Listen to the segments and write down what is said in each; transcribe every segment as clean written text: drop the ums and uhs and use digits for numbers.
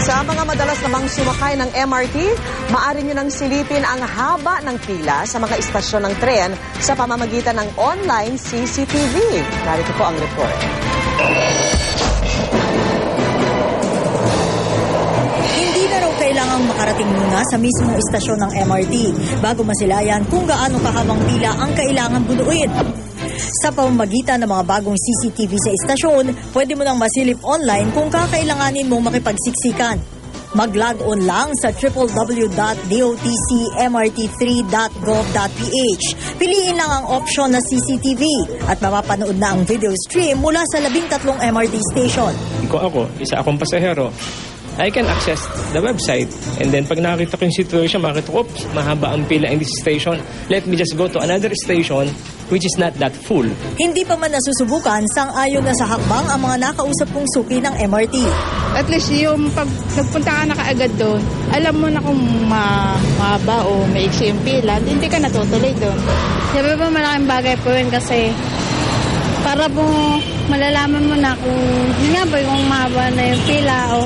Sa mga madalas namang sumakay ng MRT, maaari nyo nang silipin ang haba ng pila sa mga istasyon ng tren sa pamamagitan ng online CCTV. Narito po ang report. Hindi na raw kailangang makarating muna sa mismong istasyon ng MRT bago masilayan kung gaano kahabang pila ang kailangan bunuin. Sa pamamagitan ng mga bagong CCTV sa istasyon, pwede mo nang masilip online kung kakailanganin mong makipagsiksikan. Mag-log on lang sa www.dotcmrt3.gov.ph. Piliin lang ang option na CCTV at mapapanood na ang video stream mula sa 13 MRT station. Kung ako, isa akong pasahero, I can access the website and then pag nakakita ko yung situation, makakita ko, oops, mahaba ang pila in this station. Let me just go to another station which is not that full. Hindi pa man nasusubukan, sang-ayon na sa hakbang ang mga nakausap kong suki ng MRT. At least yung pag nagpunta ka na kaagad doon, alam mo na kung mahaba o maiksi yung pila, hindi ka natutuloy doon. Sabi po malaking bagay po yun kasi para po malalaman mo na kung yun nga po kung mahaba na yung pila o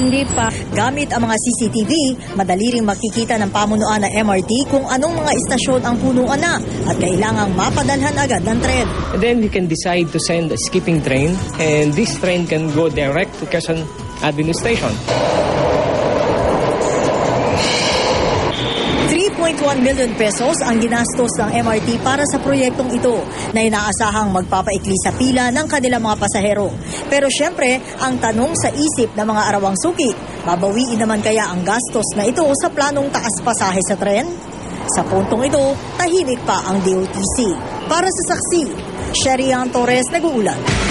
hindi pa. Gamit ang mga CCTV, madali ring makikita ng pamunuan ng MRT kung anong mga istasyon ang punuan na at kailangang mapadalhan agad ng tren. And then we can decide to send a skipping train and this train can go direct to Quezon Avenue Station. 3.1 million pesos ang ginastos ng MRT para sa proyektong ito na inaasahang magpapaikli sa pila ng kanilang mga pasahero. Pero syempre, ang tanong sa isip ng mga arawang suki, babawiin naman kaya ang gastos na ito sa planong taas pasahe sa tren? Sa puntong ito, tahimik pa ang DOTC. Para sa saksi, Sherian Torres nag-uulat.